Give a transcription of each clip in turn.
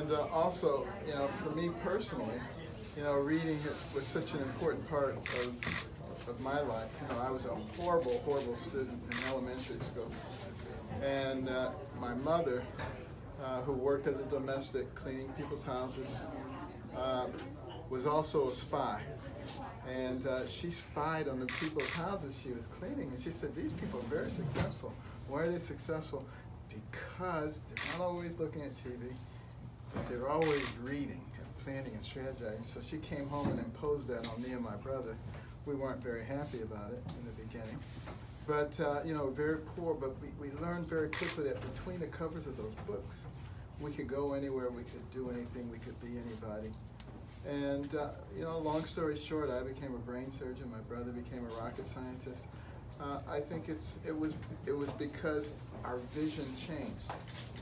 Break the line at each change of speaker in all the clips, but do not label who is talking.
And also, you know, for me personally, you know, reading was such an important part of my life. You know, I was a horrible, horrible student in elementary school. And my mother, who worked as a domestic cleaning people's houses, was also a spy. And she spied on the people's houses she was cleaning, and she said, these people are very successful. Why are they successful? Because they're not always looking at TV, but they're always reading and planning and strategizing. So she came home and imposed that on me and my brother. We weren't very happy about it in the beginning. But, you know, very poor, but we learned very quickly that between the covers of those books, we could go anywhere, we could do anything, we could be anybody. And, you know, long story short, I became a brain surgeon, my brother became a rocket scientist. I think it was because our vision changed.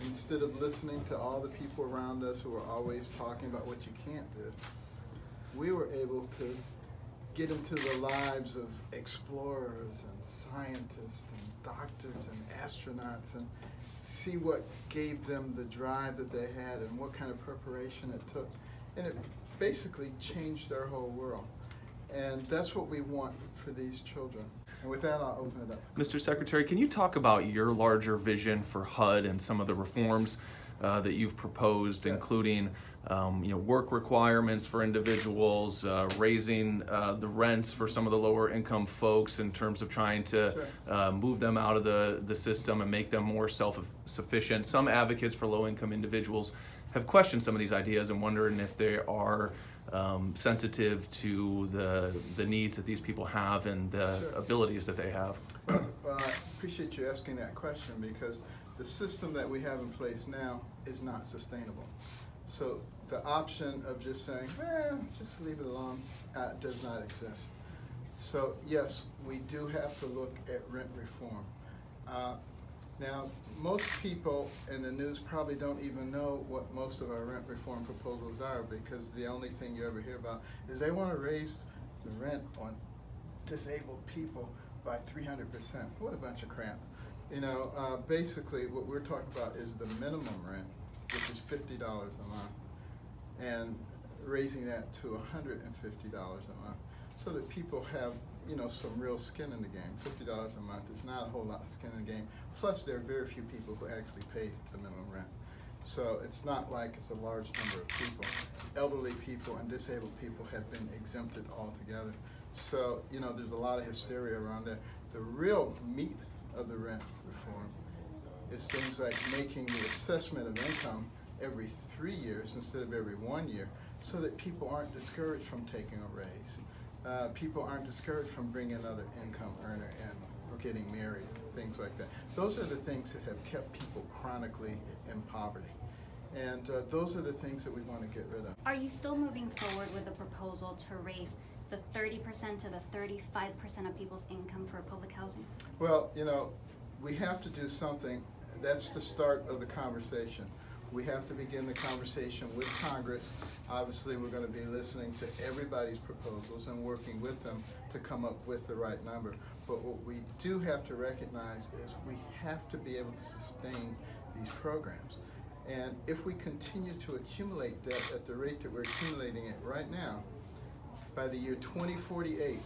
Instead of listening to all the people around us who were always talking about what you can't do, we were able to get into the lives of explorers and scientists and doctors and astronauts and see what gave them the drive that they had and what kind of preparation it took. And it basically changed our whole world. And that's what we want for these children. And with that, I'll open it up.
Mr. Secretary, can you talk about your larger vision for HUD and some of the reforms that you've proposed, including you know, work requirements for individuals, raising the rents for some of the lower income folks in terms of trying to move them out of the system and make them more self-sufficient? Some advocates for low income individuals have questioned some of these ideas and wondering if they are sensitive to the needs that these people have and the abilities that they have.
Well, I appreciate you asking that question, because the system that we have in place now is not sustainable. So the option of just saying, just leave it alone, does not exist. So yes, we do have to look at rent reform. Now, most people in the news probably don't even know what most of our rent reform proposals are, because the only thing you ever hear about is they want to raise the rent on disabled people by 300%. What a bunch of crap. You know, basically what we're talking about is the minimum rent, which is $50 a month, and raising that to $150 a month, so that people have, you know, some real skin in the game. $50 a month is not a whole lot of skin in the game. Plus, there are very few people who actually pay the minimum rent. So it's not like it's a large number of people. Elderly people and disabled people have been exempted altogether. So, you know, there's a lot of hysteria around that. The real meat of the rent reform is things like making the assessment of income every 3 years instead of every 1 year, so that people aren't discouraged from taking a raise. People aren't discouraged from bringing another income earner in or getting married, things like that. Those are the things that have kept people chronically in poverty. And those are the things that we want to get rid of.
Are you still moving forward with a proposal to raise the 30% to the 35% of people's income for public housing?
Well, you know, we have to do something. That's the start of the conversation. We have to begin the conversation with Congress. Obviously, we're going to be listening to everybody's proposals and working with them to come up with the right number. But what we do have to recognize is we have to be able to sustain these programs. And if we continue to accumulate debt at the rate that we're accumulating it right now, by the year 2048,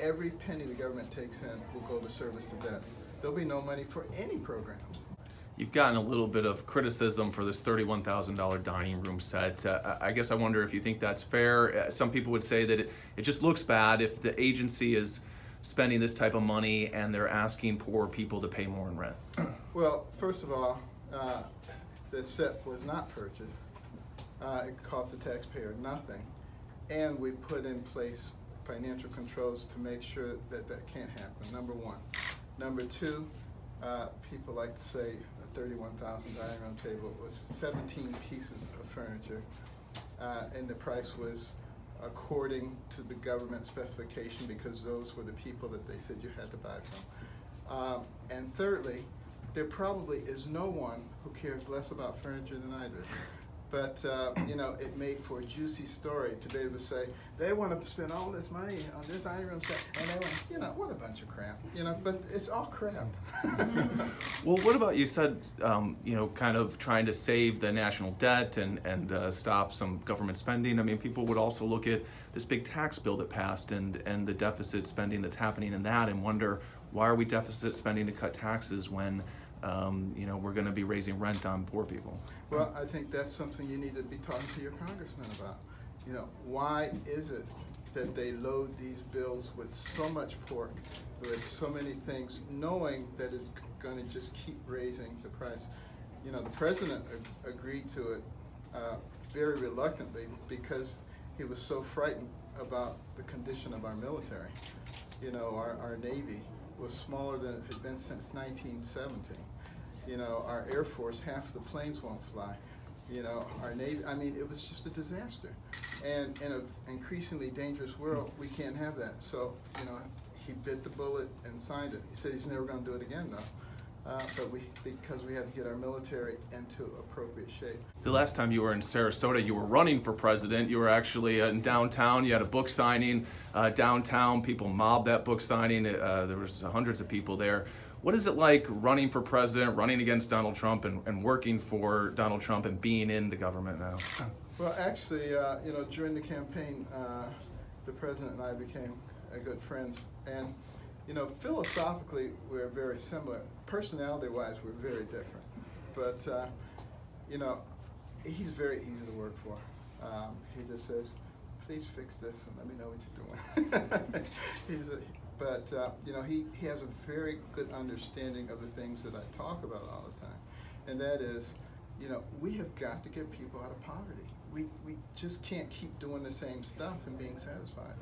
every penny the government takes in will go to service the debt. There'll be no money for any programs.
You've gotten a little bit of criticism for this $31,000 dining room set. I guess I wonder if you think that's fair. Some people would say that it just looks bad if the agency is spending this type of money and they're asking poor people to pay more in rent.
Well, first of all, the set was not purchased. It cost the taxpayer nothing. And we put in place financial controls to make sure that that can't happen, number one. Number two, people like to say a $31,000 dining room table was 17 pieces of furniture, and the price was according to the government specification, because those were the people that they said you had to buy from. And thirdly, there probably is no one who cares less about furniture than I do. But you know, it made for a juicy story to be able to say they want to spend all this money on this iron room set, and they want, you know, what a bunch of crap, you know. But it's all crap.
Well, what about, you said, you know, kind of trying to save the national debt and stop some government spending. I mean, people would also look at this big tax bill that passed and the deficit spending that's happening in that and wonder, why are we deficit spending to cut taxes when you know, we're going to be raising rent on poor people?
Well, I think that's something you need to be talking to your congressman about. You know, why is it that they load these bills with so much pork, with so many things, knowing that it's going to just keep raising the price? You know, the president agreed to it very reluctantly because he was so frightened about the condition of our military. You know, our Navy was smaller than it had been since 1917. You know, our Air Force, half the planes won't fly. You know, our Navy, I mean, it was just a disaster. And in an increasingly dangerous world, we can't have that. So, you know, he bit the bullet and signed it. He said he's never going to do it again, though. Because we had to get our military into appropriate shape.
The last time you were in Sarasota, you were running for president. You were actually in downtown. You had a book signing downtown. People mobbed that book signing. There was hundreds of people there. What is it like running for president, running against Donald Trump, and working for Donald Trump and being in the government now?
Well, actually, you know, during the campaign, the president and I became good friends. And you know, philosophically, we're very similar. Personality-wise, we're very different. But, you know, he's very easy to work for. He just says, please fix this and let me know what you're doing. But, you know, he has a very good understanding of the things that I talk about all the time. And that is, you know, we have got to get people out of poverty. We just can't keep doing the same stuff and being satisfied.